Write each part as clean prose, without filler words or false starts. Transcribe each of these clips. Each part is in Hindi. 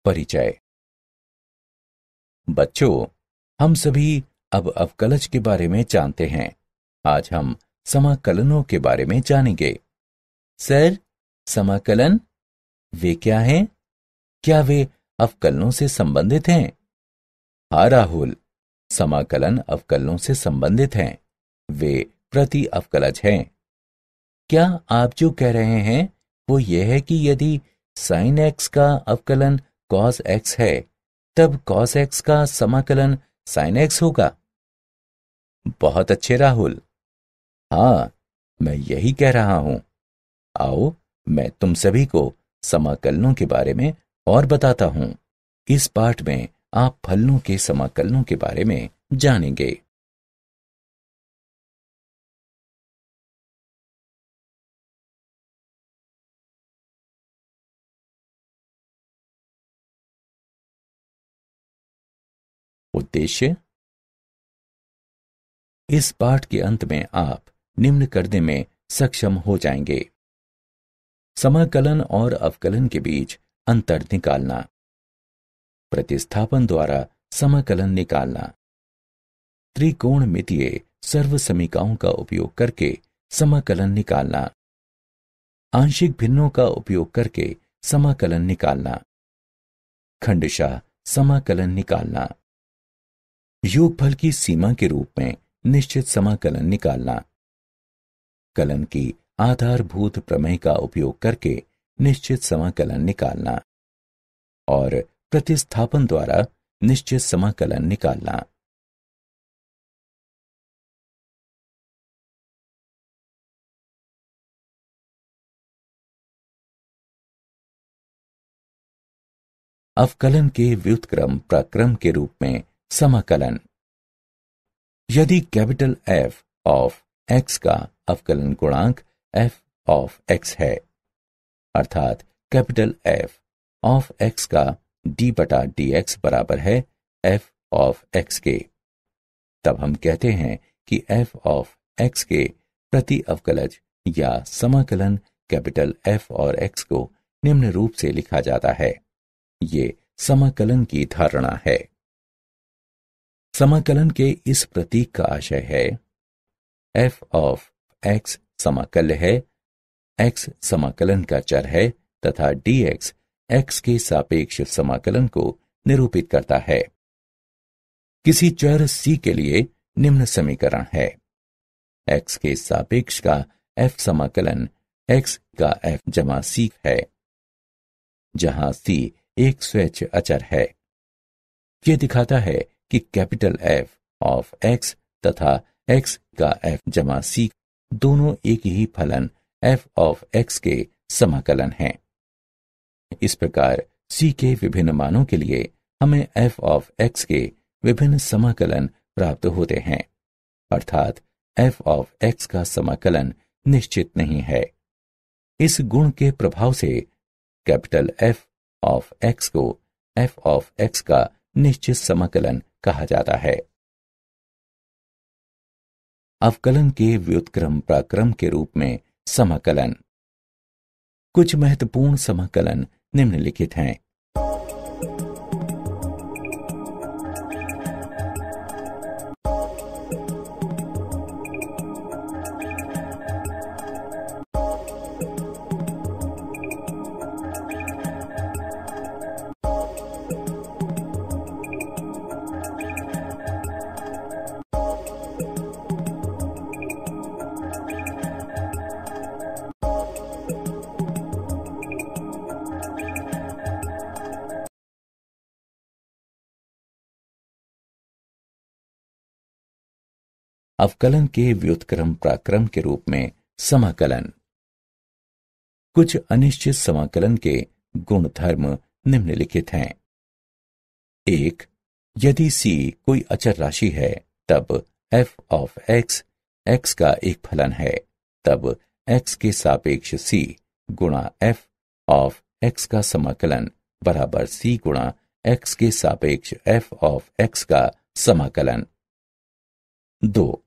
परिचय। बच्चों, हम सभी अब अवकलज के बारे में जानते हैं। आज हम समाकलनों के बारे में जानेंगे। सर, समाकलन वे क्या हैं? क्या वे अवकलनों से संबंधित हैं? हाँ राहुल, समाकलन अवकलनों से संबंधित हैं। वे प्रति अवकलज हैं। क्या आप जो कह रहे हैं वो ये है कि यदि sin x का अवकलन cos x है, तब cos x का समाकलन sin x होगा? बहुत अच्छे राहुल। हाँ, मैं यही कह रहा हूं। आओ, मैं तुम सभी को समाकलनों के बारे में और बताता हूं। इस पाठ में आप फलनों के समाकलनों के बारे में जानेंगे। उद्देश्य। इस पाठ के अंत में आप निम्न करने में सक्षम हो जाएंगे। समाकलन और अवकलन के बीच अंतर निकालना, प्रतिस्थापन द्वारा समाकलन निकालना, त्रिकोणमितीय सर्वसमीकाओं का उपयोग करके समाकलन निकालना, आंशिक भिन्नों का उपयोग करके समाकलन निकालना, खंडशः समाकलन निकालना, योगफल की सीमा के रूप में निश्चित समाकलन निकालना, कलन की आधारभूत प्रमेय का उपयोग करके निश्चित समाकलन निकालना और प्रतिस्थापन द्वारा निश्चित समाकलन निकालना। अवकलन के व्युत्क्रम प्रक्रम के रूप में समाकलन। यदि कैपिटल F ऑफ x का अवकलन गुणांक f ऑफ x है, अर्थात कैपिटल F ऑफ x का d बटा dx बराबर है f ऑफ x के, तब हम कहते हैं कि f ऑफ x के प्रति अवकलज या समाकलन कैपिटल F और x को निम्न रूप से लिखा जाता है। ये समाकलन की धारणा है। समाकलन के इस प्रतीक का आशय है f ऑफ x समाकल्य है, x समाकलन का चर है तथा dx x के सापेक्ष समाकलन को निरूपित करता है। किसी चर c के लिए निम्न समीकरण है। x के सापेक्ष का f समाकलन x का f जमा c है, जहां c एक स्वैच्छ अचर है। यह दिखाता है कि कैपिटल F ऑफ x तथा x का f जमा c दोनों एक ही फलन f ऑफ x के समाकलन हैं। इस प्रकार c के विभिन्न मानों के लिए हमें f ऑफ x के विभिन्न समाकलन प्राप्त होते हैं, अर्थात f ऑफ x का समाकलन निश्चित नहीं है। इस गुण के प्रभाव से कैपिटल F ऑफ x को f ऑफ x का निश्चित समाकलन कहा जाता है। अवकलन के व्युत्क्रम प्रक्रम के रूप में समाकलन। कुछ महत्वपूर्ण समाकलन निम्नलिखित हैं। अवकलन के व्युत्क्रम प्रक्रम के रूप में समाकलन। कुछ अनिश्चित समाकलन के गुणधर्म निम्नलिखित हैं। 1. यदि c कोई अचर राशि है, तब f ऑफ x x का एक फलन है, तब x के सापेक्ष c गुणा f ऑफ x का समाकलन बराबर c गुणा x के सापेक्ष f ऑफ x का समाकलन। 2.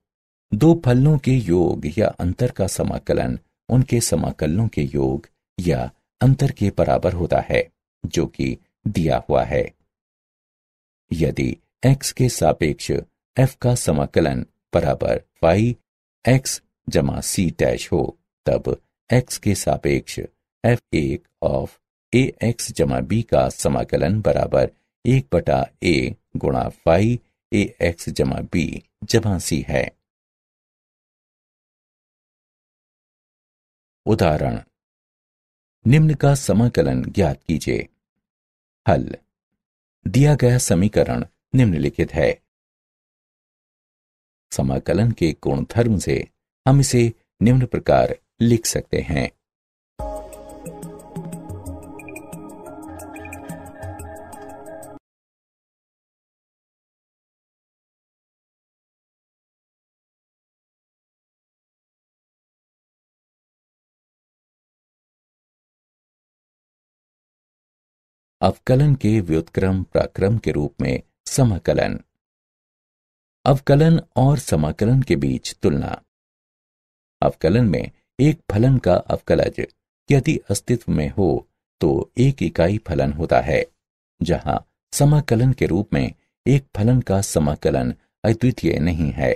दो फलनों के योग या अंतर का समाकलन उनके समाकलनों के योग या अंतर के बराबर होता है, जो कि दिया हुआ है। यदि x के सापेक्ष f का समाकलन बराबर फाई x जमा c डैश हो, तब x के सापेक्ष f1 ऑफ ax जमा b का समाकलन बराबर 1/a गुणा फाई ax जमा b जमा c है। उदाहरण, निम्न का समाकलन ज्ञात कीजिए। हल, दिया गया समीकरण निम्नलिखित है। समाकलन के गुणधर्म से हम इसे निम्न प्रकार लिख सकते हैं। अवकलन के व्युत्क्रम प्रक्रम के रूप में समाकलन। अवकलन और समाकलन के बीच तुलना। अवकलन में एक फलन का अवकलज यदि अस्तित्व में हो तो एक इकाई फलन होता है, जहां समाकलन के रूप में एक फलन का समाकलन अद्वितीय नहीं है।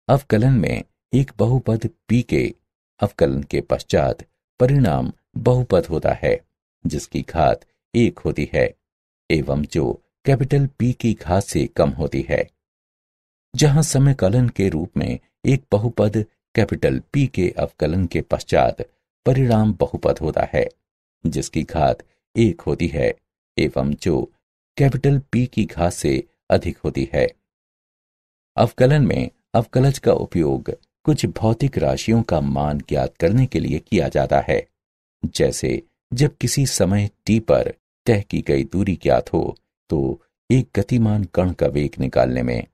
अवकलन में एक बहुपद p के अवकलन के पश्चात परिणाम बहुपद होता है, जिसकी घात 1 होती है एवं जो कैपिटल P की घात से कम होती है। जहां समाकलन के रूप में एक बहुपद कैपिटल P के अवकलन के पश्चात परिणाम बहुपद होता है, जिसकी घात 1 होती है एवं जो कैपिटल P की घात से अधिक होती है। अवकलन में अवकलज का उपयोग कुछ भौतिक राशियों का मान ज्ञात करने के लिए किया जाता है, जैसे जब किसी समय t पर तय की गई दूरी ज्ञात हो तो एक गतिमान कण का वेग निकालने में,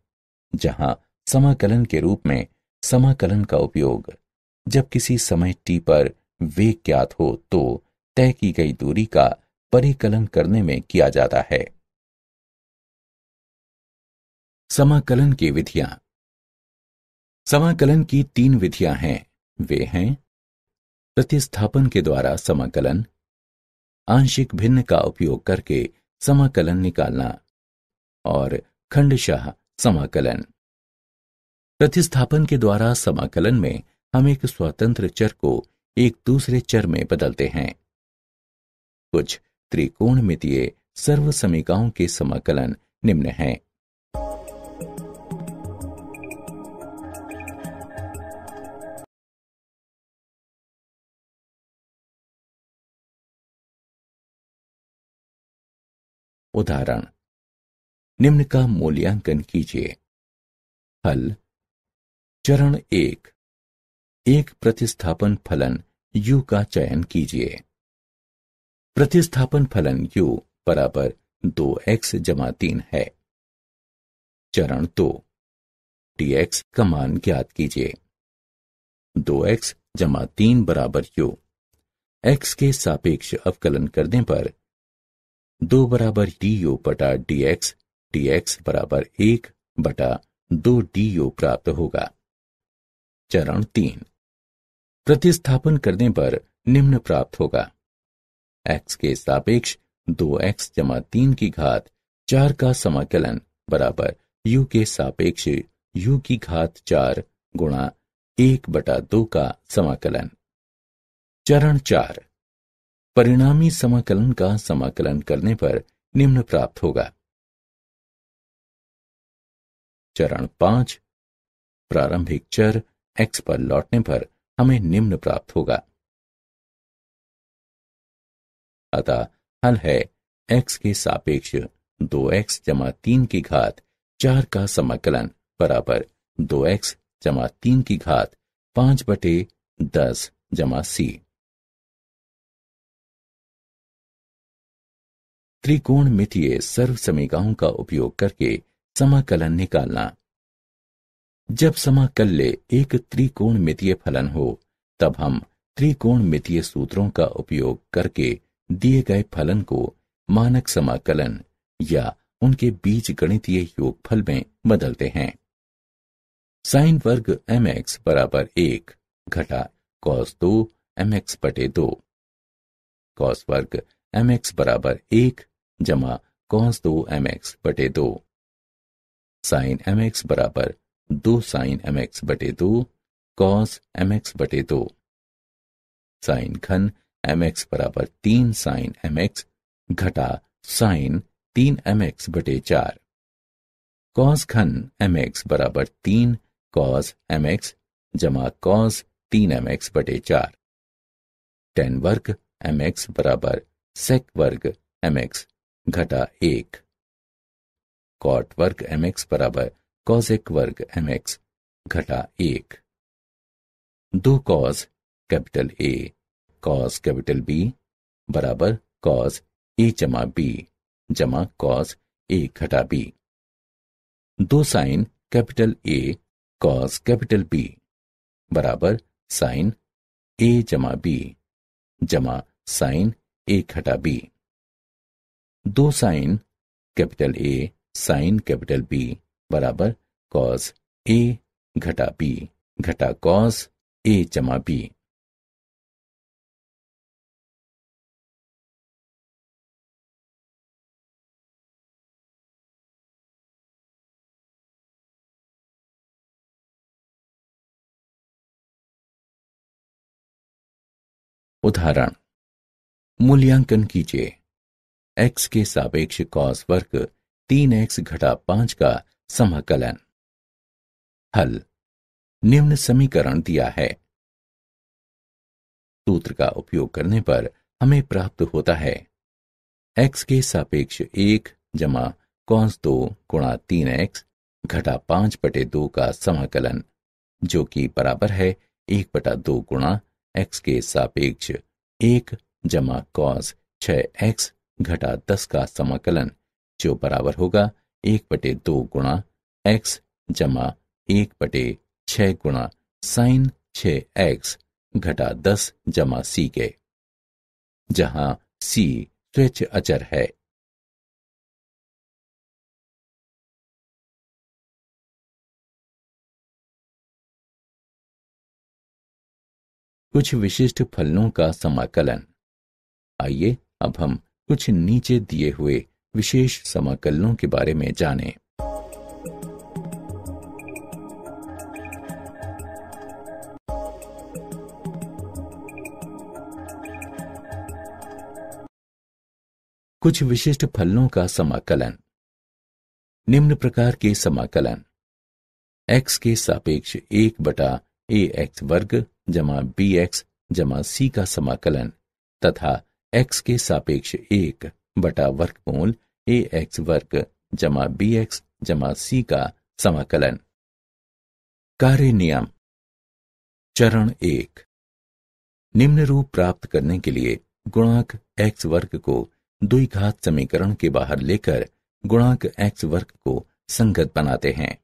जहां समाकलन के रूप में समाकलन का उपयोग जब किसी समय t पर वेग ज्ञात हो तो तय की गई दूरी का परिकलन करने में किया जाता है। समाकलन की विधियां। समाकलन की 3 विधियां हैं। वे हैं प्रतिस्थापन के द्वारा समाकलन, आंशिक भिन्न का उपयोग करके समाकलन निकालना और खंडशः समाकलन। प्रतिस्थापन के द्वारा समाकलन में हम एक स्वतंत्र चर को एक दूसरे चर में बदलते हैं। कुछ त्रिकोणमितीय सर्वसमीकाओं के समाकलन निम्न हैं। उदाहरण, निम्न का मूल्यांकन कीजिए। हल। चरण 1, एक प्रतिस्थापन फलन u का चयन कीजिए। प्रतिस्थापन फलन u बराबर 2x जमा 3 है। चरण 2, dx का मान ज्ञात कीजिए। 2x जमा 3 बराबर u। x के सापेक्ष अवकलन करने पर 2 बराबर du बटा dx, dx बराबर 1 बटा 2 du प्राप्त होगा। चरण 3, प्रतिस्थापन करने पर निम्न प्राप्त होगा। x के सापेक्ष 2x जमा 3 की घात 4 का समाकलन बराबर u के सापेक्ष u की घात 4 गुणा 1 बटा 2 का समाकलन। चरण 4, परिणामी समाकलन का समाकलन करने पर निम्न प्राप्त होगा। चरण 5, प्रारंभिक चर x पर लौटने पर हमें निम्न प्राप्त होगा। अतः हल है x के सापेक्ष 2x जमा 3 की घात 4 का समाकलन बराबर 2x जमा 3 की घात 5/10 जमा c। त्रिकोणमितीय सर्वसमीकाओं का उपयोग करके समाकलन निकालना। जब समाकल्य एक त्रिकोणमितीय फलन हो, तब हम त्रिकोणमितीय सूत्रों का उपयोग करके दिए गए फलन को मानक समाकलन या उनके बीजगणितीय योगफल में बदलते हैं। साइन वर्ग mx बराबर 1 घटा cos 2 mx/2, cos वर्ग mx बराबर 1 जमा कॉस 2 mx बटे 2। साइन mx बराबर 2 साइन mx बटे 2 कॉस mx बटे 2। साइन घन mx बराबर 3 साइन mx घटा साइन 3 mx बटे 4। कॉस घन mx बराबर 3 कॉस mx जमा कॉस 3 mx बटे 4। टेन वर्ग mx बराबर सेक वर्ग mx घटा 1। कॉट वर्ग mx बराबर कॉसेक वर्ग mx घटा 1। 2 cos capital A cos capital B बराबर कॉस A जमा B जमा कॉस A घटा B। 2 sine capital A cos capital B बराबर साइन A जमा B जमा साइन A घटा B। 2 sine capital A sine capital B बराबर कॉस A घटा B घटा कॉस A जमा B। उदाहरण मूल्यांकन कीजिए। x के सापेक्ष कॉस वर्ग 3x घटा 5 का समाकलन। हल निम्न समीकरण दिया है। सूत्र का उपयोग करने पर हमें प्राप्त होता है x के सापेक्ष 1 जमा कॉस 2 गुणा 3x घटा 5 बटे 2 का समाकलन, जो कि बराबर है 1/2 गुणा x के सापेक्ष 1 जमा कॉस 6x घटा 10 का समाकलन, जो बराबर होगा 1/2 गुणा x जमा 1/6 गुणा साइन 6x घटा 10 जमा c के, जहां c स्वेच्छ अचर है। कुछ विशिष्ट फलनों का समाकलन। आइए अब हम कुछ नीचे दिए हुए विशेष समाकलनों के बारे में जानें। कुछ विशिष्ट फलनों का समाकलन। निम्न प्रकार के समाकलन: x के सापेक्ष 1/ax वर्ग जमा bx जमा c का समाकलन तथा x के सापेक्ष 1/वर्गमूल ax वर्ग जमा bx जमा c का समाकलन। कार्य नियम। चरण 1। निम्न रूप प्राप्त करने के लिए गुणांक x वर्ग को द्विघात समीकरण के बाहर लेकर गुणांक x वर्ग को संगत बनाते हैं।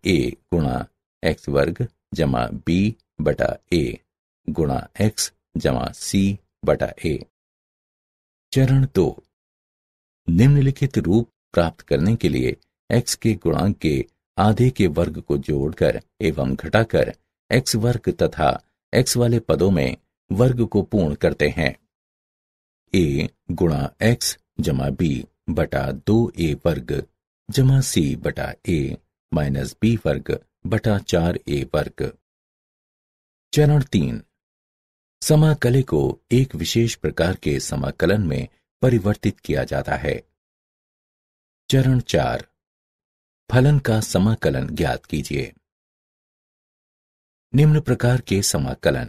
a गुणा x वर्ग जमा b बटा a गुणा x जमा c बटा a। चरण 2। निम्नलिखित रूप प्राप्त करने के लिए x के गुणांक के आधे के वर्ग को जोड़कर एवं घटाकर x वर्ग तथा x वाले पदों में वर्ग को पूर्ण करते हैं। a गुणा x जमा b बटा 2a वर्ग जमा c बटा a माइनस b वर्ग बटा 4a वर्ग। चरण 3। समाकले को एक विशेष प्रकार के समाकलन में परिवर्तित किया जाता है। चरण 4। फलन का समाकलन ज्ञात कीजिए। निम्न प्रकार के समाकलन: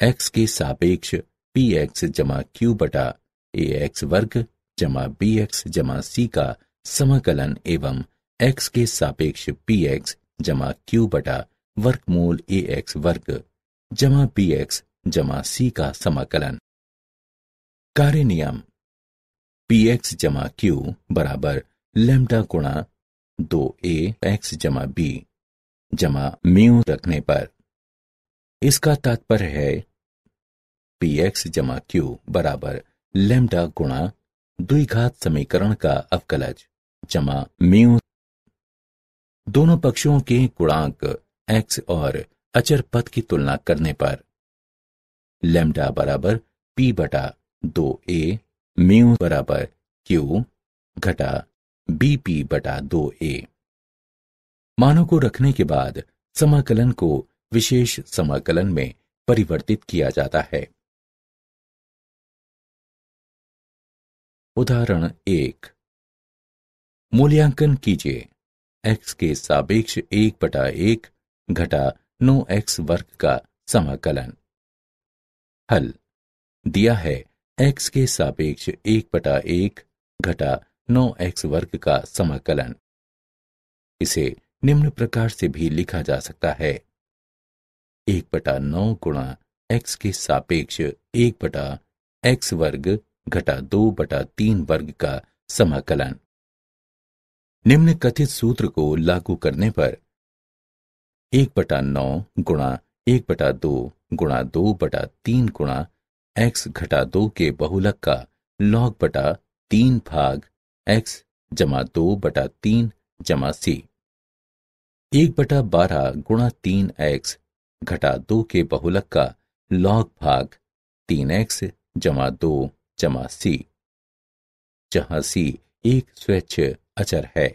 x के सापेक्ष px जमा q बटा ax वर्ग जमा bx जमा c का समाकलन एवं x के सापेक्ष px जमा q बटा वर्गमूल ax वर्ग जमा bx जमा c का समाकलन। कार्य नियम। px जमा q बराबर लैम्डा गुणा 2ax जमा b जमा म्यू रखने पर। इसका तात्पर्य है px जमा q बराबर लैम्डा गुणा द्विघात समीकरण का अवकलज जमा म्यू। दोनों पक्षों के गुणांक x और अचर पद की तुलना करने पर लैम्डा बराबर p बटा 2a म्यू बराबर क्यू घटा बीपी बटा 2a। मानों को रखने के बाद समाकलन को विशेष समाकलन में परिवर्तित किया जाता है। उदाहरण 1। मूल्यांकन कीजिए x के सापेक्ष 1/1 घटा 9x वर्ग का समाकलन। हल दिया है x के सापेक्ष 1/1 घटा 9x वर्ग का समाकलन। इसे निम्न प्रकार से भी लिखा जा सकता है 1/9 गुणा x के सापेक्ष 1/x वर्ग घटा 2/3 वर्ग का समाकलन। निम्न कथित सूत्र को लागू करने पर 1/9 गुणा 1/2 गुणा 2/3 गुणा x घटा 2 के बहुलक का log बटा 3 भाग x जमा 2/3 जमा c। 1/12 गुणा 3x घटा 2 के बहुलक का log भाग 3x जमा 2 जमा c, जहां c एक स्वैच्छ अचर है।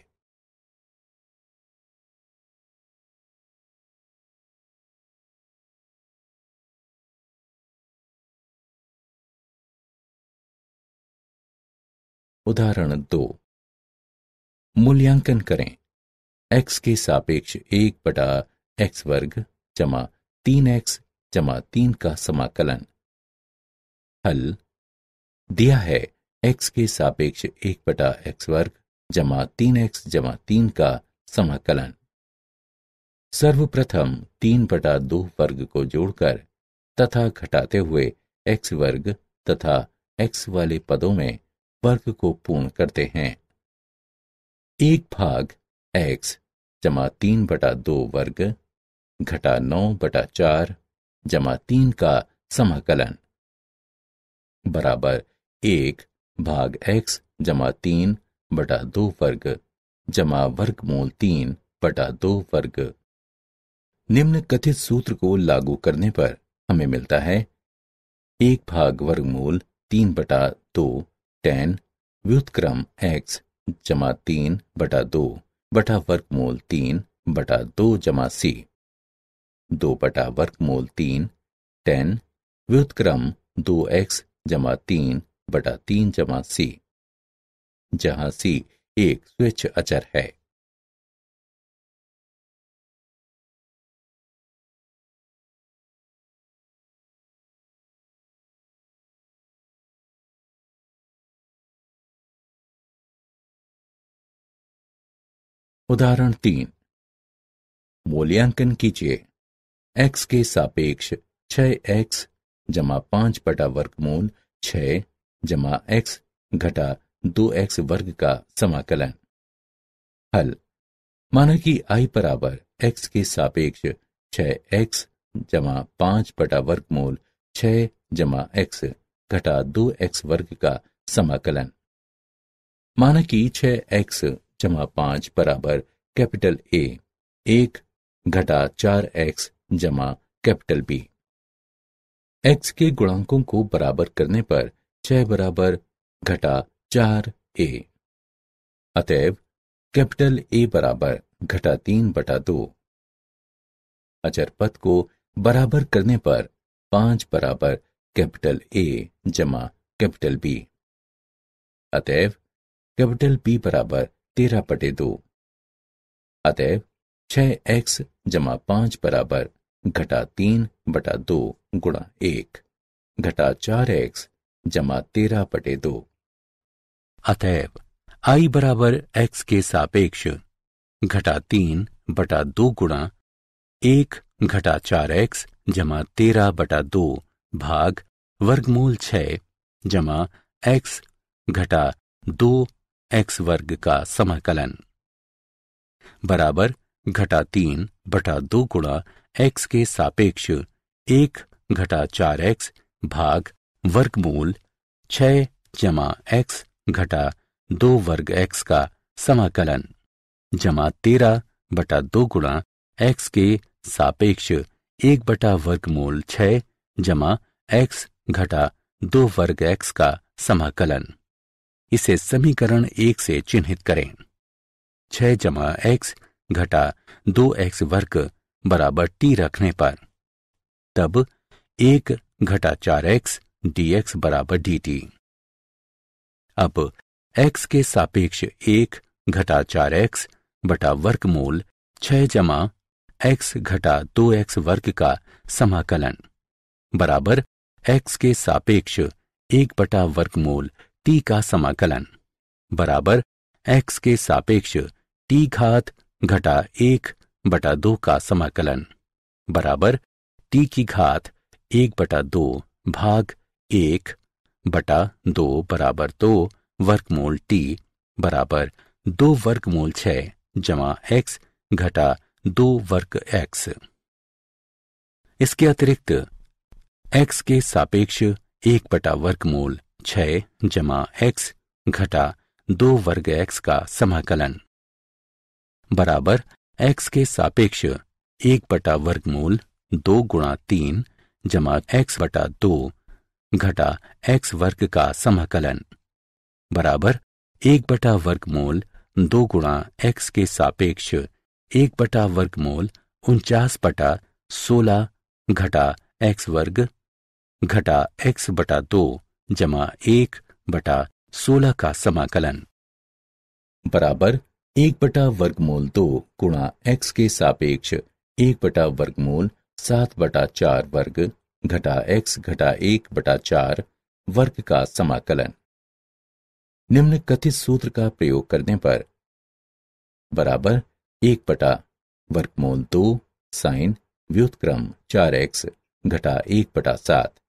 उदाहरण 2। मूल्यांकन करें x के सापेक्ष 1/x वर्ग जमा 3x जमा 3 का समाकलन। हल दिया है x के सापेक्ष 1/x वर्ग जमा 3x जमा 3 का समाकलन। सर्वप्रथम 3/2 वर्ग को जोड़कर तथा घटाते हुए x वर्ग तथा x वाले पदों में वर्ग को पूर्ण करते हैं। 1 भाग x जमा 3/2 वर्ग घटा 9/4 जमा 3 का समाकलन बराबर 1 भाग x जमा 3/2 वर्ग जमा वर्गमूल 3/2 वर्ग। निम्न कथित सूत्र को लागू करने पर हमें मिलता है 1 भाग वर्गमूल 3/2 tan व्युत्क्रम x जमा 3/2 बटा वर्गमूल 3/2 जमा c। 2 बटा वर्गमूल 3 tan व्युत्क्रम 2x जमा 3/3 जमा c, जहां c एक स्वैच्छ अचर है। उदाहरण 3। मूल्यांकन कीजिए x के सापेक्ष 6x जमा 5 बटा वर्गमूल 6 जमा x घटा 2x वर्ग का समाकलन। हल माना कि i बराबर x के सापेक्ष 6x जमा 5 बटा वर्गमूल 6 जमा x घटा 2x वर्ग का समाकलन। माना कि 6x जमा 5 बराबर कैपिटल A 1 घटा 4x जमा कैपिटल B। x के गुणांकों को बराबर करने पर 6 बराबर घटा 4a। अतएव कैपिटल A बराबर घटा 3/2। अचर पद को बराबर करने पर 5 बराबर कैपिटल A जमा कैपिटल B। अतएव कैपिटल B बराबर 13/2। अतएव 6x जमा 5 बराबर घटा 3/2 गुणा 1 घटा 4x जमा 13/2। अतएव i बराबर x के सापेक्ष घटा 3/2 गुणा 1 घटा 4x जमा 13/2 भाग वर्गमूल 6 जमा x घटा 2x वर्ग का समाकलन बराबर घटा 3/2 गुणा x के सापेक्ष 1 घटा 4x भाग वर्गमूल 6 जमा x घटा 2 वर्ग x का समाकलन जमा 13/2 गुणा x के सापेक्ष 1 बटा वर्गमूल 6 जमा x घटा 2 वर्ग x का समाकलन। इसे समीकरण 1 से चिन्हित करें। 6 जमा x घटा 2x वर्ग बराबर t रखने पर तब 1 घटा 4x dx बराबर dt। अब x के सापेक्ष 1 घटा 4x बटा वर्गमूल 6 जमा x घटा 2x वर्ग का समाकलन बराबर x के सापेक्ष 1 बटा वर्गमूल t का समाकलन बराबर x के सापेक्ष t घात घटा 1 बटा 2 का समाकलन बराबर t की घात 1 बटा 2 भाग 1 बटा 2 बराबर 2 वर्गमूल t बराबर 2 वर्गमूल 6 जमा x घटा 2 वर्ग x। इसके अतिरिक्त x के सापेक्ष 1 बटा वर्गमूल 6 जमा x घटा 2 वर्ग x का समाकलन बराबर x के सापेक्ष 1 बटा वर्गमूल 2 गुणा 3 जमा x बटा 2 घटा x वर्ग का समाकलन बराबर 1 बटा वर्गमूल 2 गुणा x के सापेक्ष 1 बटा वर्गमूल 49 बटा 16 घटा x वर्ग घटा x बटा 2 जमा 1 बटा 16 का समाकलन बराबर 1 बटा वर्गमूल 2 गुणा x के सापेक्ष 1 बटा वर्गमूल 7 बटा 4 वर्ग घटा x घटा 1 बटा 4 वर्ग का समाकलन। निम्न कथित सूत्र का प्रयोग करने पर बराबर 1 बटा वर्गमूल 2 साइन व्युत्क्रम 4x घटा 1 बटा 7।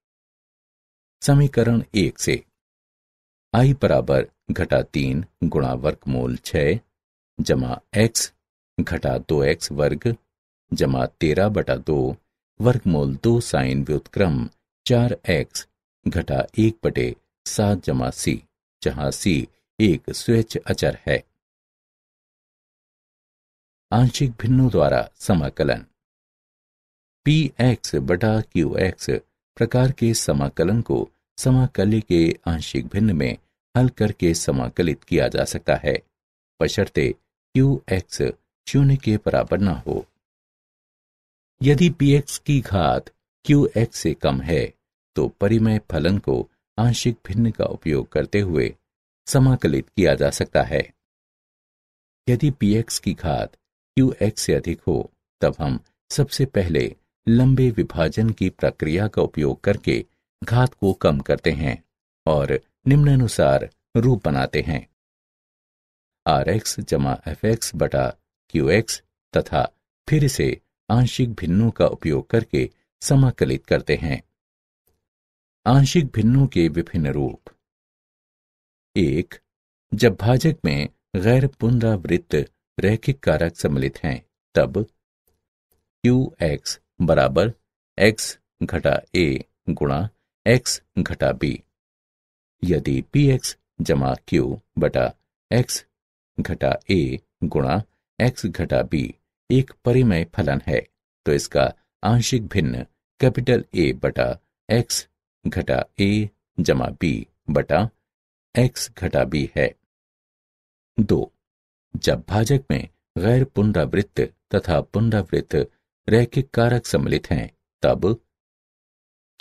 समीकरण 1 से i बराबर घटा 3 गुणा वर्गमूल 6 जमा x घटा 2x वर्ग जमा 13 बटा 2 वर्गमूल 2 साइन व्युत्क्रम 4x घटा 1 बटे 7 जमा c, जहां c एक स्वेच्छ अचर है। आंशिक भिन्नों द्वारा समाकलन। px बटा qx प्रकार के समाकलन को समाकल्य के आंशिक भिन्न में हल करके समाकलित किया जा सकता है, बशर्ते qx शून्य के बराबर न हो। यदि px की घात qx से कम है तो परिमेय फलन को आंशिक भिन्न का उपयोग करते हुए समाकलित किया जा सकता है। यदि px की घात qx से अधिक हो तब हम सबसे पहले लंबे विभाजन की प्रक्रिया का उपयोग करके घात को कम करते हैं और निम्नानुसार रूप बनाते हैं। rx जमा fx बटा qx तथा फिर इसे आंशिक भिन्नों का उपयोग करके समाकलित करते हैं। आंशिक भिन्नों के विभिन्न रूप। 1. जब भाजक में गैर पुनरावृत्त रैखिक कारक सम्मिलित हैं तब qx बराबर x घटा a गुणा x घटा b। यदि px जमा q बटा x घटा a गुणा x घटा b एक परिमेय फलन है तो इसका आंशिक भिन्न कैपिटल A बटा x घटा a जमा b बटा x घटा b है। 2. जब भाजक में गैर पुनरावृत्त तथा पुनरावृत्त रैखिक कारक सम्मिलित हैं तब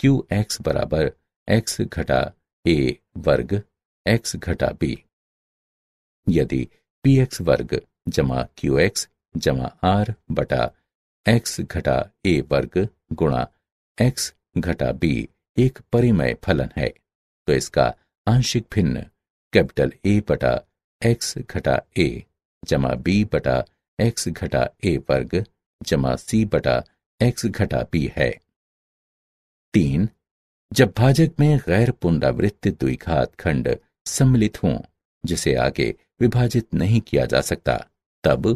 qx बराबर x घटा a वर्ग x घटा b। यदि px वर्ग जमा qx जमा r बटा x घटा a वर्ग गुणा x घटा b एक परिमेय फलन है तो इसका आंशिक भिन्न कैपिटल A बटा x घटा a जमा b बटा x घटा a वर्ग जमा c बटा x घटा b है। 3. जब भाजक में गैर पुनरावृत्त द्विघात खंड सम्मिलित हों जिसे आगे विभाजित नहीं किया जा सकता तब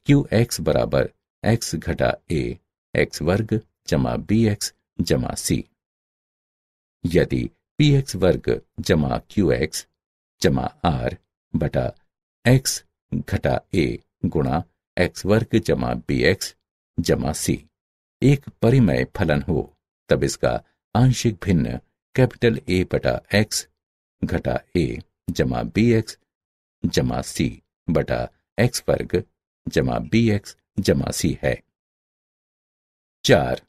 qx बराबर x घटा a x वर्ग जमा bx जमा c। यदि px वर्ग जमा qx जमा r बटा x घटा a गुणा x वर्ग जमा bx जमा c एक परिमेय फलन हो तब इसका आंशिक भिन्न कैपिटल A बटा x घटा ए जमा बी एक्स जमा सी बटा एक्स वर्ग जमा बी एक्स जमा सी है। 4.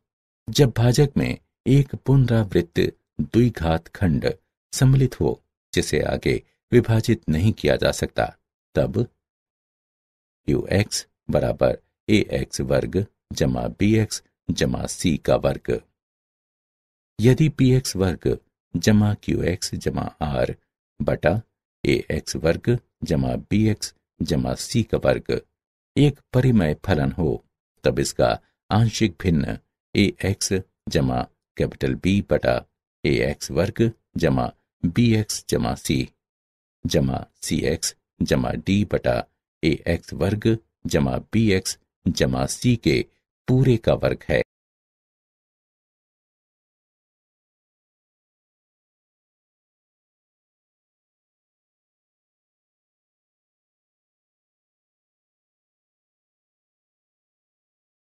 जब भाजक में एक पुनरावृत्त द्विघात खंड सम्मिलित हो जिसे आगे विभाजित नहीं किया जा सकता, तब ux बराबर ए एक्स वर्ग जमा बी एक्स जमा सी का वर्ग। यदि पी एक्स वर्ग जमा क्यू एक्स जमा आर बटा ए एक्स वर्ग जमा बी एक्स जमा सी का वर्ग एक परिमेय फलन हो, तब इसका आंशिक भिन्न ए एक्स जमा कैपिटल बी बटा ए एक्स वर्ग जमा बी एक्स जमा सी एक्स जमा डी बटा ए एक्स वर्ग जमा बी एक्स जमा सी के पूरे का वर्ग है।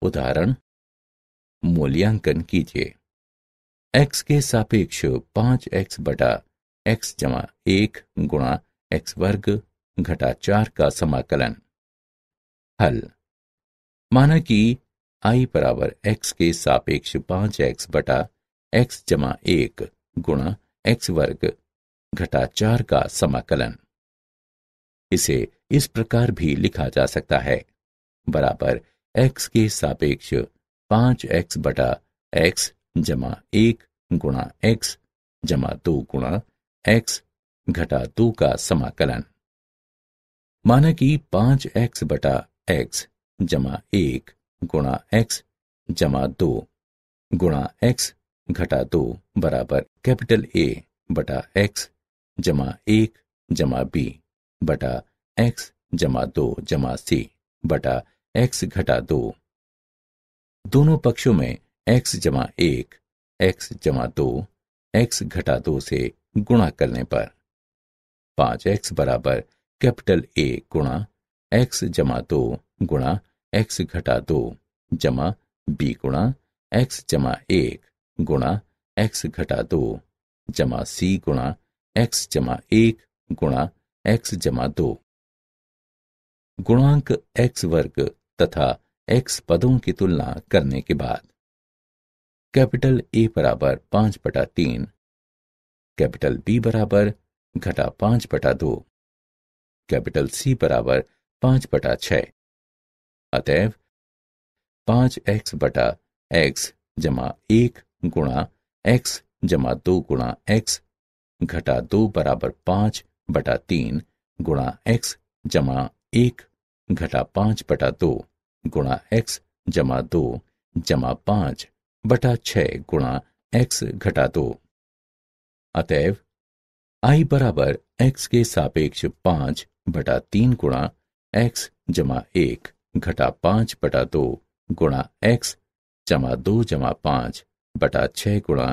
उदाहरण मूल्यांकन कीजिए। x के सापेक्ष 5x बटा x जमा 1 गुणा x वर्ग घटा 4 का समाकलन। हल। माना कि i बराबर x के सापेक्ष 5x बटा x जमा 1 गुणा x वर्ग घटा 4 का समाकलन। इसे इस प्रकार भी लिखा जा सकता है, बराबर x के सापेक्ष 5x बटा x जमा 1 गुणा x जमा 2 गुणा x घटा 2 का समाकलन। माना कि 5x बटा x जमा 1 गुणा x जमा 2 गुणा x घटा 2 बराबर कैपिटल A बटा x जमा 1 जमा b बटा x जमा 2 जमा c बटा x घटा 2। दोनों पक्षों में x जमा 1 x जमा 2 x घटा 2 से गुणा करने पर 5x बराबर कैपिटल A गुणा x जमा 2 गुणा x घटा 2 जमा b गुणा x जमा 1 गुणा x घटा 2 जमा c गुणा x जमा 1 गुणा x जमा 2। गुणांक x वर्ग तथा x पदों की तुलना करने के बाद कैपिटल A बराबर 5 बटा 3, कैपिटल B बराबर घटा 5 बटा 2, कैपिटल C बराबर 5 बटा 6। अतएव 5x बटा x जमा 1 गुणा x जमा 2 गुणा x घटा 2 बराबर 5 बटा 3 गुणा x जमा 1 घटा 5 बटा 2 गुणा x जमा 2 जमा 5 बटा 6 गुणा x घटा 2। अतएव i बराबर x के सापेक्ष 5 बटा 3 गुणा x जमा 1 घटा 5 बटा 2 गुणा x जमा 2 जमा 5 बटा 6 गुणा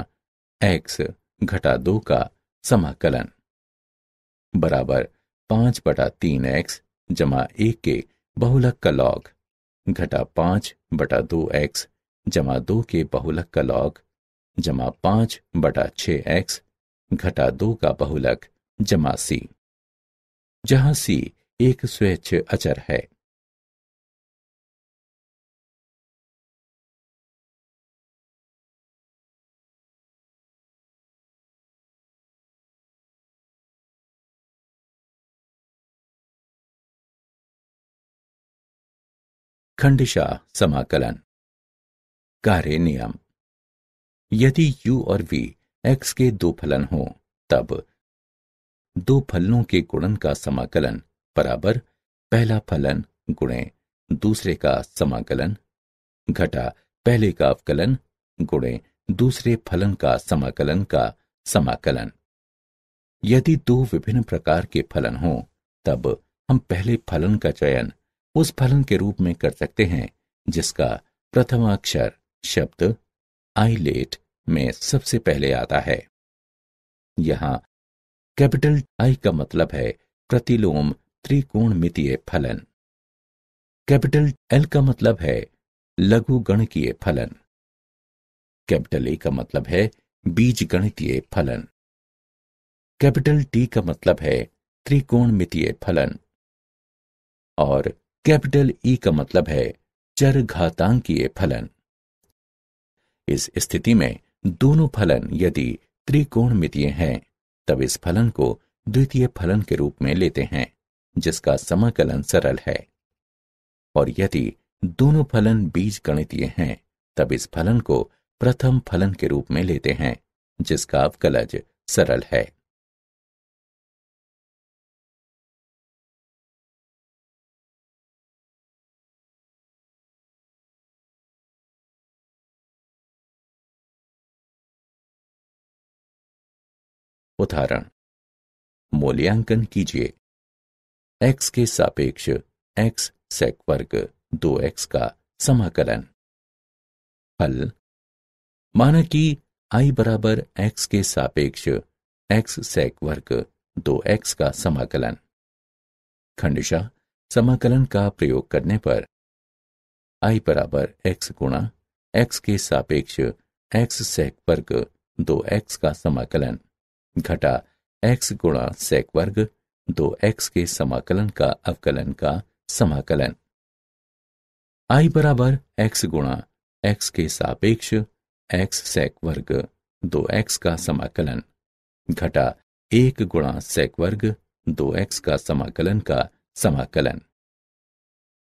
x घटा 2 का समाकलन बराबर 5 बटा 3x जमा 1 के बहुलक का लॉग घटा 5 बटा 2x जमा 2 के बहुलक का लॉग जमा 5 बटा 6x घटा 2 का बहुलक जमा c, जहां c एक स्वैच्छ अचर है। खंडशः समाकलन। कार्य नियम। यदि u और v x के दो फलन हों, तब दो फलनों के गुणन का समाकलन बराबर पहला फलन गुणे दूसरे का समाकलन घटा पहले का अवकलन गुणे दूसरे फलन का समाकलन का समाकलन। यदि दो विभिन्न प्रकार के फलन हों, तब हम पहले फलन का चयन उस फलन के रूप में कर सकते हैं जिसका प्रथम अक्षर शब्द आइलेट में सबसे पहले आता है। यहां कैपिटल I का मतलब है प्रतिलोम त्रिकोणमितीय फलन, कैपिटल L का मतलब है लघु गणकीय फलन, कैपिटल A का मतलब है बीजगणितीय फलन। कैपिटल टी का मतलब है त्रिकोणमितीय फलन और कैपिटल ई का मतलब है चरघातांकीय फलन। इस स्थिति में दोनों फलन यदि त्रिकोणमितीय हैं तब इस फलन को द्वितीय फलन के रूप में लेते हैं जिसका समाकलन सरल है, और यदि दोनों फलन बीजगणितीय हैं तब इस फलन को प्रथम फलन के रूप में लेते हैं जिसका अवकलज सरल है। उदाहरण, मूल्यांकन कीजिए। x के सापेक्ष x sec वर्ग 2x का समाकलन। हल, माना कि I बराबर x के सापेक्ष x sec वर्ग 2x का समाकलन। खंडशः समाकलन का प्रयोग करने पर I बराबर x गुणा x के सापेक्ष x sec वर्ग 2x का समाकलन घटा x गुणा sec वर्ग 2x के समाकलन का अवकलन का समाकलन। I बराबर x गुणा x के सापेक्ष x sec वर्ग 2x का समाकलन घटा 1 गुणा sec वर्ग 2x का समाकलन का समाकलन।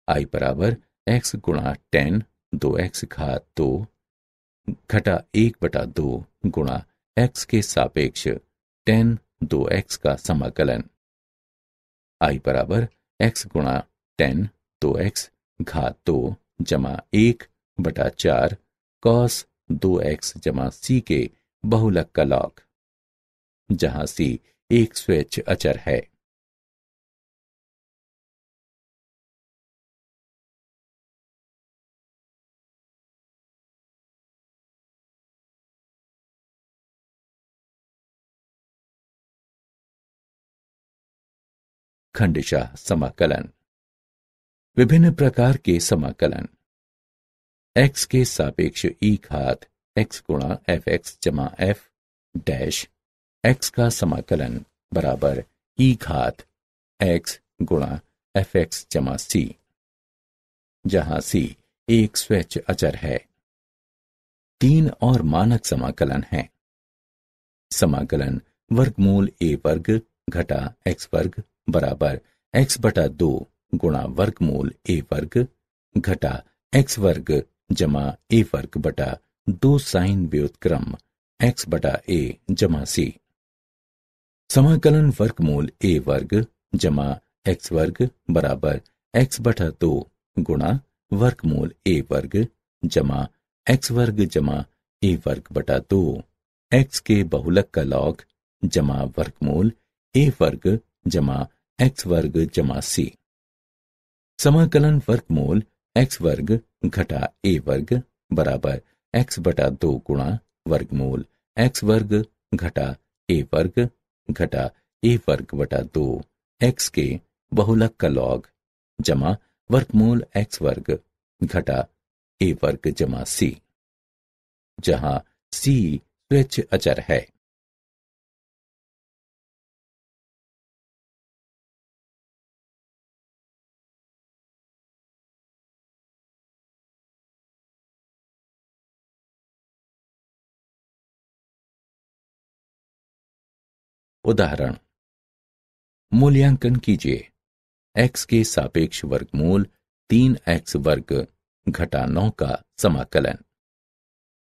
I बराबर x गुणा tan 2x घात 2 घटा 1/2 गुणा x के सापेक्ष tan 2x का समाकलन। I बराबर x गुणा tan 2x घात 2 जमा 1/4 cos 2x जमा c के बहुलक का लॉग, जहां c एक स्वेच्छ अचर है। खंडशः समाकलन। विभिन्न प्रकार के समाकलन। x के सापेक्ष e घात x गुणा fx जमा f डैश x का समाकलन बराबर e घात x गुणा fx जमा c, जहां c एक स्वेच्छ अचर है। 3 और मानक समाकलन हैं। समाकलन वर्गमूल a वर्ग घटा x वर्ग बराबर x/2 गुणा वर्गमूल a वर्ग घटा x वर्ग जमा a वर्ग बटा 2 साइन व्युत्क्रम x/a जमा c। समाकलन वर्गमूल a वर्ग जमा x वर्ग बराबर x/2 गुणा वर्गमूल a वर्ग जमा x वर्ग जमा a वर्ग बटा 2 x के बहुलक का लॉग जमा वर्गमूल a वर्ग जमा x वर्ग जमा c। समाकलन वर्गमूल x वर्ग घटा a वर्ग बराबर x/2 गुणा वर्गमूल x वर्ग घटा a वर्ग घटा a वर्ग बटा 2 x के बहुलक का लॉग जमा वर्गमूल x वर्ग घटा a वर्ग जमा c, जहां c स्वेच्छ अचर है। उदाहरण, मूल्यांकन कीजिए। x के सापेक्ष वर्गमूल 3x वर्ग घटा 9 का समाकलन।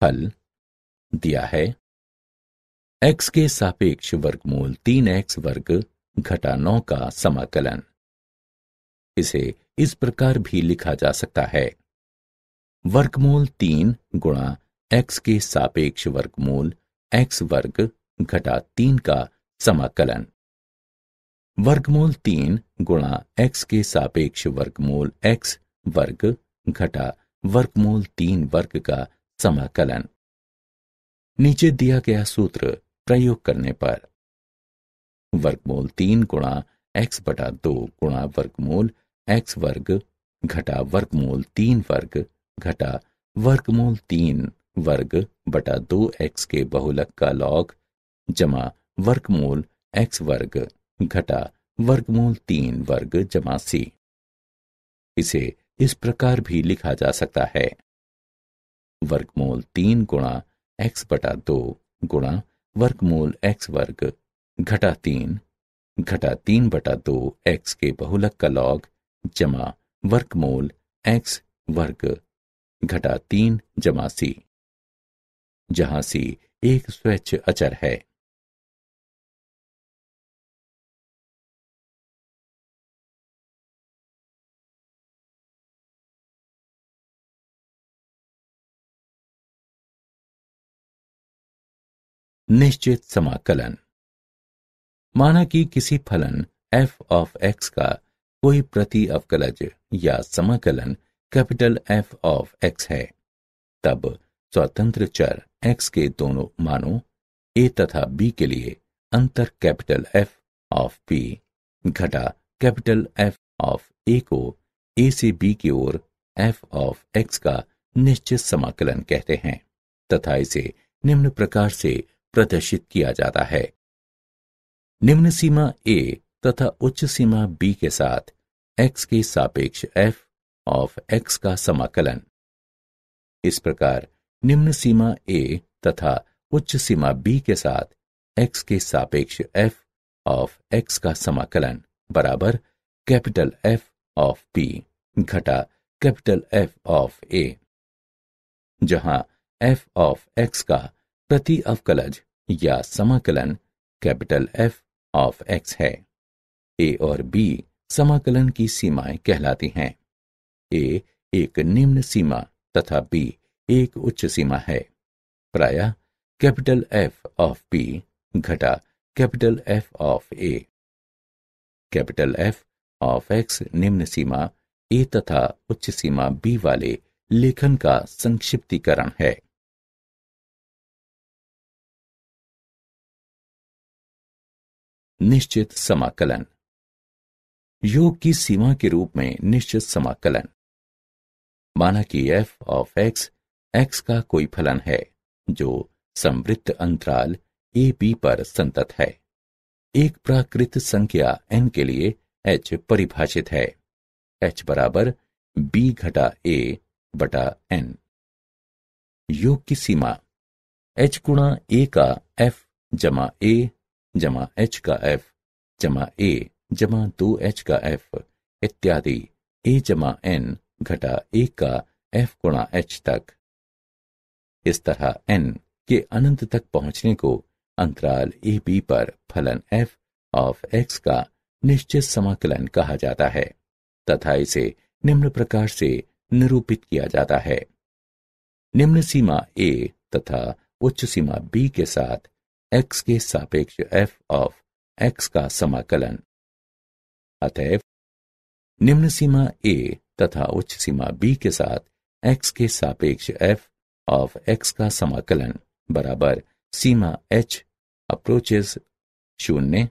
हल दिया है x के सापेक्ष वर्गमूल 3x वर्ग घटा 9 का समाकलन। इसे इस प्रकार भी लिखा जा सकता है, वर्गमूल 3 गुणा x के सापेक्ष वर्गमूल x वर्ग घटा 3 का समाकलन। वर्गमूल 3 गुणा x के सापेक्ष वर्गमूल x वर्ग घटा वर्गमूल 3 वर्ग का समाकलन। नीचे दिया गया सूत्र प्रयोग करने पर वर्गमूल 3 गुणा x/2 गुणा वर्गमूल x वर्ग घटा वर्गमूल 3 वर्ग घटा वर्गमूल 3 वर्ग बटा 2x के बहुलक का लॉग जमा वर्गमूल एक्स वर्ग घटा वर्गमूल 3 वर्ग जमा सी। इसे इस प्रकार भी लिखा जा सकता है, वर्गमूल 3 गुणा एक्स बटा 2 गुणा वर्गमूल एक्स वर्ग घटा 3 बटा 2 एक्स के बहुलक का लॉग जमा वर्गमूल एक्स वर्ग घटा 3 जमा सी, जहां सी एक स्वैच्छ अचर है। निश्चित समाकलन। माना कि किसी फलन f ऑफ x का कोई प्रति अवकलज या समाकलन कैपिटल F ऑफ x है, तब स्वतंत्र चर x के दोनों मानों a तथा b के लिए अंतर कैपिटल F ऑफ b घटा कैपिटल F ऑफ a को a से b की ओर f ऑफ x का निश्चित समाकलन कहते हैं तथा इसे निम्न प्रकार से प्रदर्शित किया जाता है। निम्न सीमा a तथा उच्च सीमा b के साथ x के सापेक्ष f ऑफ x का समाकलन। इस प्रकार निम्न सीमा a तथा उच्च सीमा b के साथ x के सापेक्ष f ऑफ x का समाकलन बराबर कैपिटल F ऑफ b घटा कैपिटल F ऑफ a, जहां f ऑफ x का प्रति अवकलज या समाकलन कैपिटल F ऑफ x है। a और b समाकलन की सीमाएं कहलाती हैं। a एक निम्न सीमा तथा b एक उच्च सीमा है। प्रायः कैपिटल F ऑफ b घटा capital F of a। Capital F of x निम्न सीमा a तथा उच्च सीमा b वाले लेखन का संक्षिप्तीकरण है। निश्चित समाकलन। योग की सीमा के रूप में निश्चित समाकलन। माना कि f ऑफ x x का कोई फलन है जो संवृत्त अंतराल a b पर संतत है। एक प्राकृत संख्या n के लिए h परिभाषित है, h बराबर b घटा a बटा n। योग की सीमा h गुणा a का f जमा a जमा h का f जमा a जमा 2h का f इत्यादि a जमा n घटा 1 का f गुणा h तक। इस तरह n के अनंत तक पहुंचने को अंतराल a b पर फलन f ऑफ x का निश्चित समाकलन कहा जाता है तथा इसे निम्न प्रकार से निरूपित किया जाता है। निम्न सीमा a तथा उच्च सीमा b के साथ x के सापेक्ष f ऑफ x का समाकलन। अतएव निम्न सीमा a तथा उच्च सीमा b के साथ x के सापेक्ष f ऑफ x का समाकलन बराबर सीमा h अप्रोचेस 0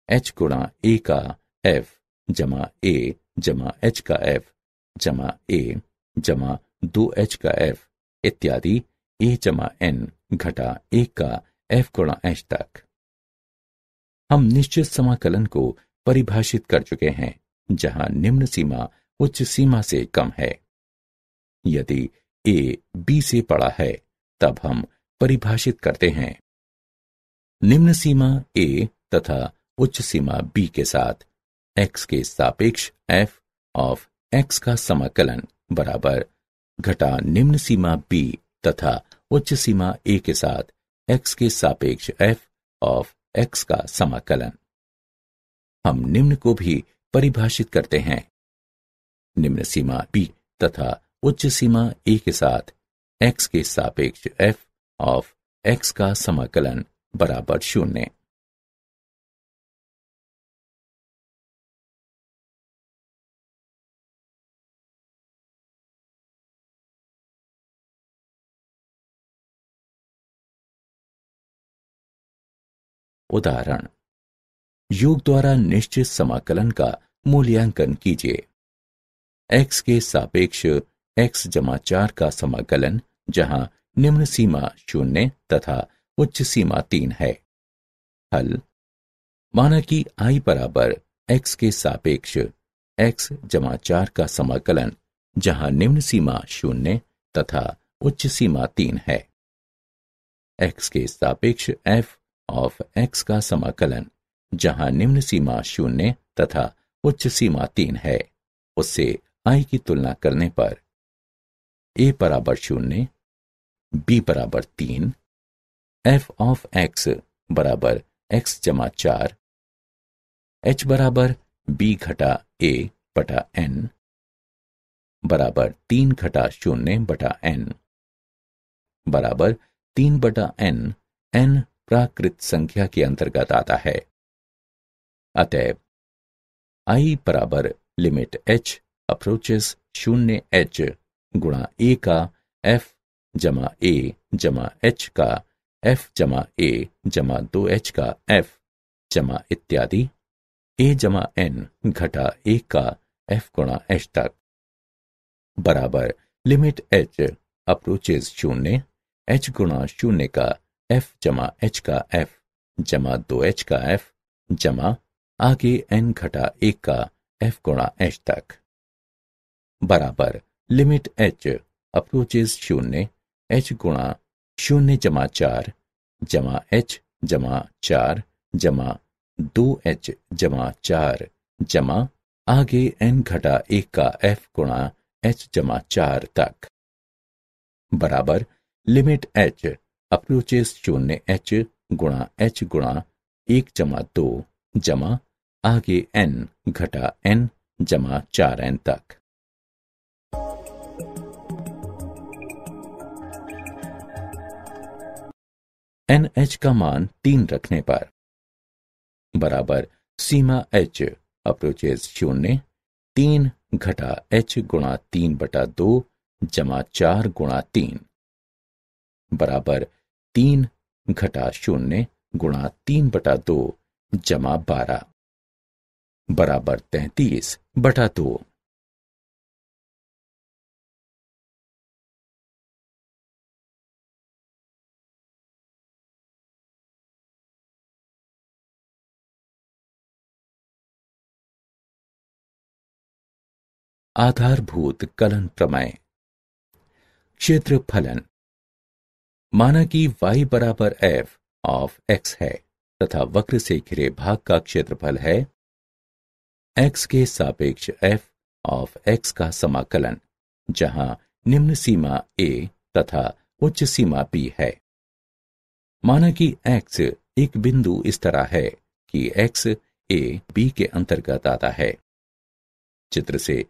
h गुणा a का f जमा a जमा h का f जमा a जमा 2h का f इत्यादि a जमा n घटा 1 का f गुणा h तक। हम निश्चित समाकलन को परिभाषित कर चुके हैं जहां निम्न सीमा उच्च सीमा से कम है। यदि a b से बड़ा है तब हम परिभाषित करते हैं निम्न सीमा a तथा उच्च सीमा b के साथ x के सापेक्ष f ऑफ x का समाकलन बराबर घटा निम्न सीमा b तथा उच्च सीमा a के साथ x के सापेक्ष f ऑफ x का समाकलन। हम निम्न को भी परिभाषित करते हैं निम्न सीमा b तथा उच्च सीमा a के साथ x के सापेक्ष f ऑफ x का समाकलन बराबर 0। उदाहरण, योग द्वारा निश्चित समाकलन का मूल्यांकन कीजिए। x के सापेक्ष x जमा 4 का समाकलन जहां निम्न सीमा 0 तथा उच्च सीमा 3 है। हल माना कि I बराबर x के सापेक्ष x जमा 4 का समाकलन, जहां निम्न सीमा 0 तथा उच्च सीमा 3 है। x के सापेक्ष f ऑफ x का समाकलन, जहां निम्न सीमा 0 तथा उच्च सीमा 3 है, उससे I की तुलना करने पर a बराबर 0, b बराबर 3, f ऑफ x बराबर x जमा 4, h बराबर b घटा a बटा n बराबर 3 घटा 0 बटा n बराबर 3 बटा n प्राकृत संख्या के अंतर्गत आता है। अतएव I बराबर लिमिट h अप्रोचेस 0h गुणा a का f जमा a जमा h का f जमा a जमा 2h का f जमा इत्यादि a जमा n घटा 1 का f गुणा h तक बराबर लिमिट h अप्रोचेस 0 h गुणा 0 का f जमा h का f जमा 2h का f जमा आगे n घटा 1 का f गुणा h तक बराबर लिमिट h अप्रोचेस 0 h गुणा 0 जमा 4 जमा h जमा 4 जमा 2h जमा 4 जमा आगे n घटा 1 का f गुणा h जमा 4 तक बराबर लिमिट h अप्रोचेस 0h गुणा h गुणा 1 जमा 2 जमा आगे n घटा n जमा 4n तक। NH का मान 3 रखने पर बराबर सीमा h अप्रोचेस 0 3 घटा h गुणा 3 बटा 2 जमा 4 गुणा 3 बराबर 3 घटा 0 गुणा 3 बटा 2 जमा 12 बराबर 33 बटा 2। आधारभूत कलन प्रमेय। क्षेत्रफलन। माना कि y बराबर f ऑफ x है तथा वक्र से घिरे भाग का क्षेत्रफल है x के सापेक्ष f ऑफ x का समाकलन, जहां निम्न सीमा a तथा उच्च सीमा b है। माना कि x एक बिंदु इस तरह है कि x a b के अंतर्गत आता है। चित्र से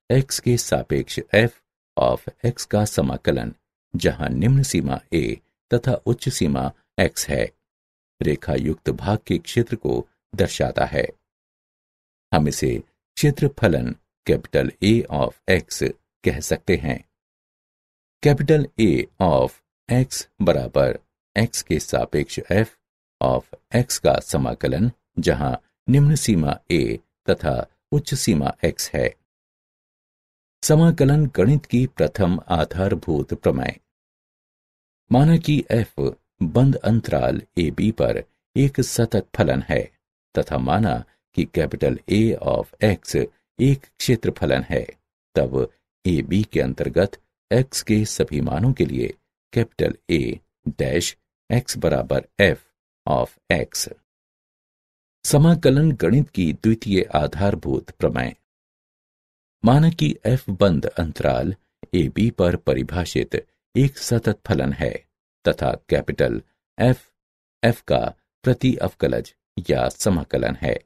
x के सापेक्ष f ऑफ x का समाकलन, जहां निम्न सीमा a तथा उच्च सीमा x है, रेखा युक्त भाग के क्षेत्र को दर्शाता है। हम इसे क्षेत्रफलन कैपिटल A ऑफ x कह सकते हैं। कैपिटल A ऑफ x बराबर x के सापेक्ष f ऑफ x का समाकलन, जहां निम्न सीमा a तथा उच्च सीमा x है। समाकलन गणित की प्रथम आधारभूत प्रमेय। माना कि f बंद अंतराल AB पर एक सतत फलन है तथा माना कि कैपिटल A ऑफ x एक क्षेत्रफलन है, तब AB के अंतर्गत x के सभी मानों के लिए कैपिटल A डैश x बराबर f ऑफ x। समाकलन गणित की द्वितीय आधारभूत प्रमेय। माना कि f बंद अंतराल AB पर परिभाषित एक सतत फलन है तथा कैपिटल f का प्रति अवकलज या समाकलन है,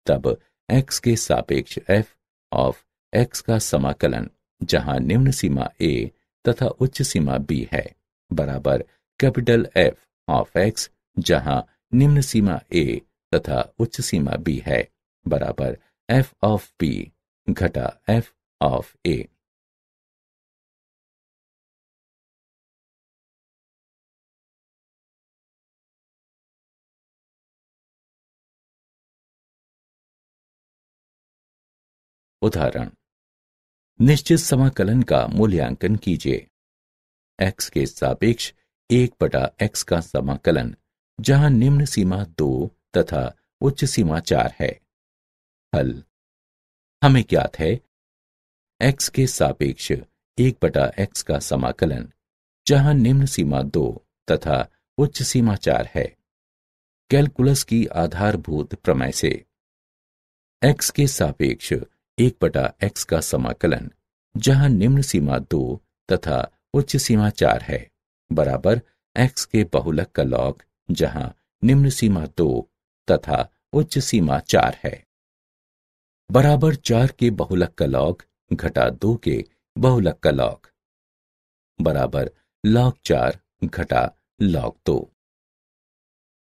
तब x के सापेक्ष f ऑफ x का समाकलन, जहां निम्न सीमा a तथा उच्च सीमा b है, बराबर कैपिटल F ऑफ x, जहां निम्न सीमा a तथा उच्च सीमा b है, बराबर f ऑफ b घटा f ऑफ a। उदाहरण। निश्चित समाकलन का मूल्यांकन कीजिए। x के सापेक्ष 1 बटा x का समाकलन, जहां निम्न सीमा 2 तथा उच्च सीमा 4 है। हल। हमें ज्ञात है x के सापेक्ष 1/x का समाकलन, जहां निम्न सीमा 2 तथा उच्च सीमा 4 है। कैलकुलस की आधारभूत प्रमेय से x के सापेक्ष 1/x का समाकलन, जहां निम्न सीमा 2 तथा उच्च सीमा 4 है, बराबर x के बहुलक का लॉग, जहां निम्न सीमा 2 तथा उच्च सीमा 4 है, बराबर 4 के बहुलक का लॉग घटा 2 के बहुलक का लॉग, बराबर log 4 घटा log 2।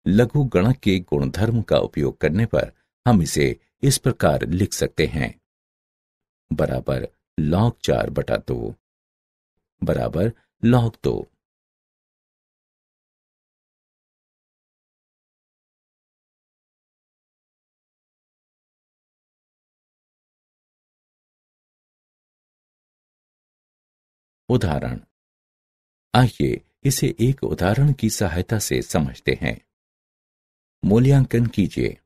लघु गणक के गुणधर्म का उपयोग करने पर हम इसे इस प्रकार लिख सकते हैं, बराबर log 4/2 बराबर log 2। उदाहरण। आइए इसे एक उदाहरण की सहायता से समझते हैं। मूल्यांकन कीजिए।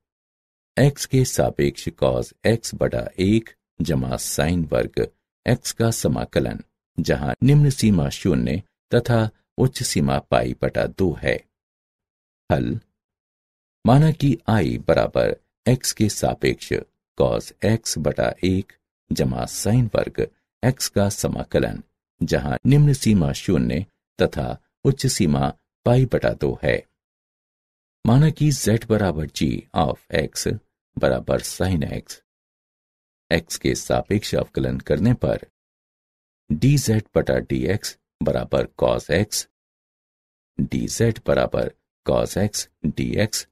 x के सापेक्ष cos x/1 जमा sin वर्ग x का समाकलन, जहां निम्न सीमा 0 तथा उच्च सीमा π/2 है। हल। माना कि I बराबर x के सापेक्ष cos x/1 जमा sin वर्ग x का समाकलन, जहां निम्न सीमा 0 तथा उच्च सीमा π/2 है। माना कि z बराबर g ऑफ x बराबर sin x के सापेक्ष अवकलन करने पर dz/dx बराबर cos x, dz बराबर cos x dx।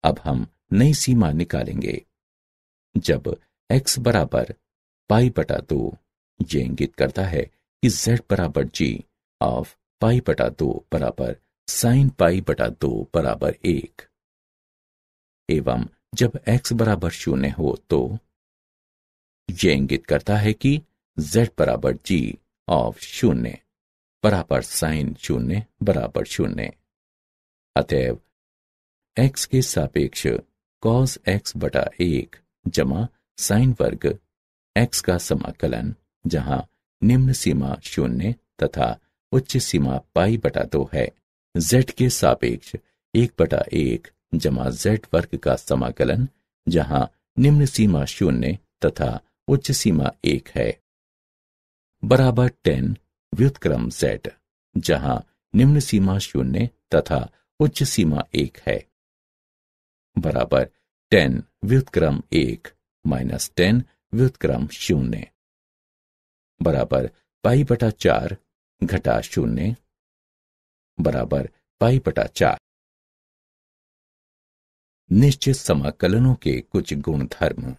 अब हम नई सीमा निकालेंगे। जब x बराबर π/2, ये इंगित करता है कि z बराबर g ऑफ π/2 बराबर sin π/2 बराबर 1, एवं जब x बराबर 0 हो तो ये इंगित करता है कि z बराबर g ऑफ 0 बराबर sin 0 बराबर 0। अतएव x के सापेक्ष cos x/1 जमा sin वर्ग x का समाकलन, जहां निम्न सीमा 0 तथा उच्च सीमा π/2 है, z के सापेक्ष 1/1 जमा z वर्ग का समाकलन, जहां निम्न सीमा 0 तथा उच्च सीमा 1 है, बराबर tan व्युत्क्रम z, जहां निम्न सीमा 0 तथा उच्च सीमा 1 है, बराबर tan व्युत्क्रम 1 माइनस tan व्युत्क्रम 0, बराबर π/4 घटा 0 बराबर π/4। निश्चित समाकलनों के कुछ गुणधर्म।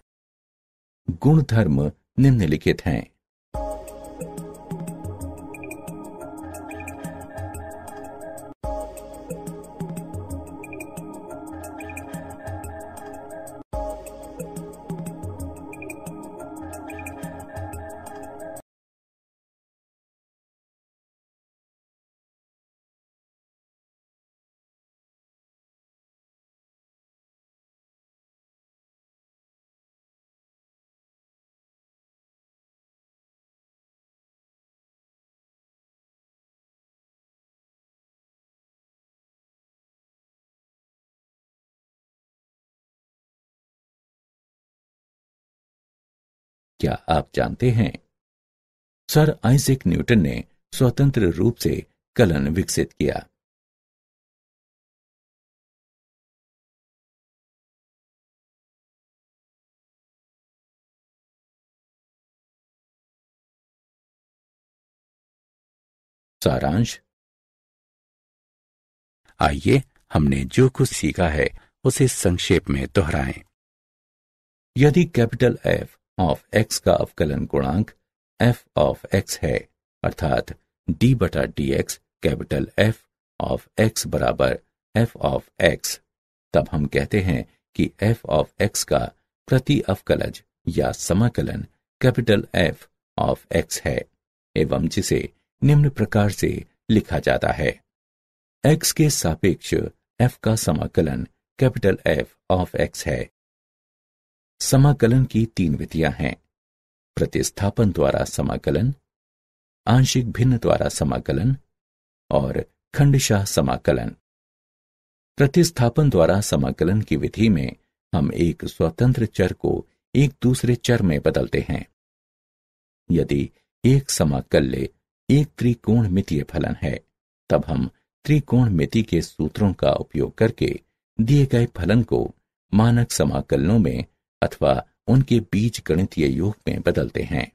गुणधर्म निम्नलिखित हैं। क्या आप जानते हैं, सर आइजैक न्यूटन ने स्वतंत्र रूप से कलन विकसित किया। सारांश। आइए हमने जो कुछ सीखा है उसे संक्षेप में दोहराएं। यदि कैपिटल F ऑफ x का अवकलन गुणांक f ऑफ x है, अर्थात d/dx capital F of x बराबर f ऑफ x, तब हम कहते हैं कि f ऑफ x का प्रति अवकलज या समाकलन कैपिटल F ऑफ x है, एवं जिसे निम्न प्रकार से लिखा जाता है। x के सापेक्ष f का समाकलन कैपिटल एफ ऑफ एक्स है। समाकलन की तीन विधियां हैं: प्रतिस्थापन द्वारा समाकलन, आंशिक भिन्न द्वारा समाकलन और खंडशः समाकलन। प्रतिस्थापन द्वारा समाकलन की विधि में हम एक स्वतंत्र चर को एक दूसरे चर में बदलते हैं। यदि एक समाकल्य एक त्रिकोणमितीय फलन है, तब हम त्रिकोणमिति के सूत्रों का उपयोग करके दिए गए फलन को मानक समाकलनों में अथवा उनके बीजगणितीय योग में बदलते हैं।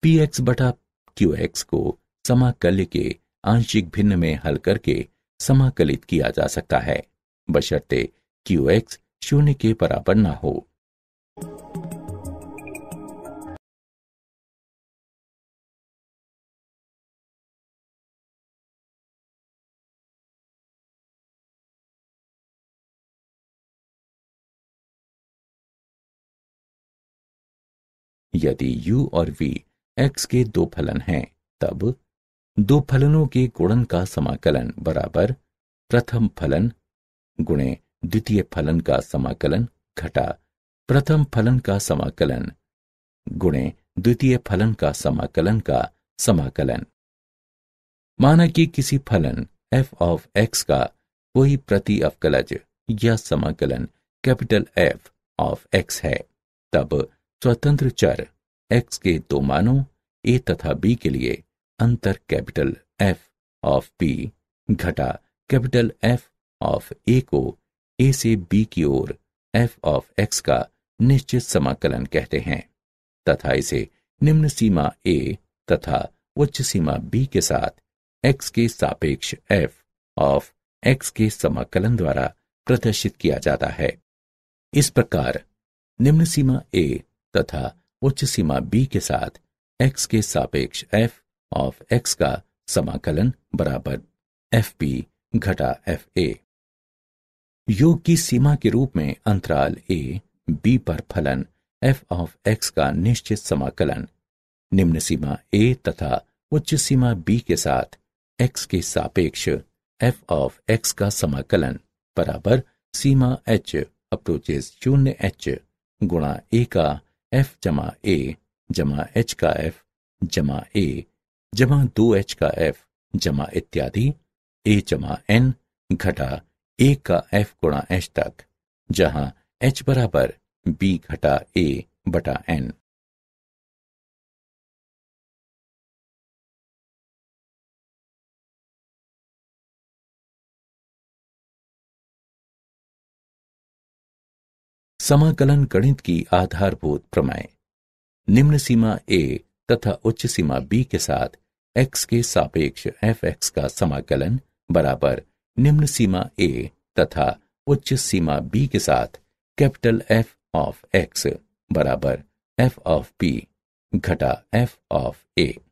px बटा qx को समाकल्य के आंशिक भिन्न में हल करके समाकलित किया जा सकता है, बशर्ते qx शून्य के बराबर ना हो। यदि u और v x के दो फलन हैं, तब दो फलनों के गुणन का समाकलन बराबर प्रथम फलन गुणे द्वितीय फलन का समाकलन घटा प्रथम फलन का समाकलन गुणे द्वितीय फलन का समाकलन का समाकलन। माना कि किसी फलन f ऑफ x का कोई प्रति अवकलज या समाकलन कैपिटल F ऑफ x है, तब स्वतंत्र चर x के दो मानों a तथा b के लिए अंतर कैपिटल F ऑफ b घटा कैपिटल F ऑफ a को a से b की ओर f ऑफ x का निश्चित समाकलन कहते हैं तथा इसे निम्न सीमा a तथा उच्च सीमा b के साथ x के सापेक्ष f ऑफ x के समाकलन द्वारा प्रदर्शित किया जाता है। इस प्रकार निम्न सीमा a तथा उच्च सीमा b के साथ x के सापेक्ष f ऑफ x का समाकलन बराबर fb घटा fa। योग की सीमा के रूप में अंतराल a b पर फलन f ऑफ x का निश्चित समाकलन निम्न सीमा a तथा उच्च सीमा b के साथ x के सापेक्ष f ऑफ x का समाकलन बराबर सीमा h अप्रोचेस 0h गुणा a का f जमा a जमा h का f जमा a जमा 2h का f जमा इत्यादि a जमा n घटा a का f गुणा h तक, जहां h बराबर b घटा a बटा n। समाकलन गणित की आधारभूत प्रमेय। निम्न सीमा a तथा उच्च सीमा b के साथ x के सापेक्ष fx का समाकलन बराबर निम्न सीमा a तथा उच्च सीमा b के साथ कैपिटल F ऑफ x बराबर f ऑफ b घटा f ऑफ a।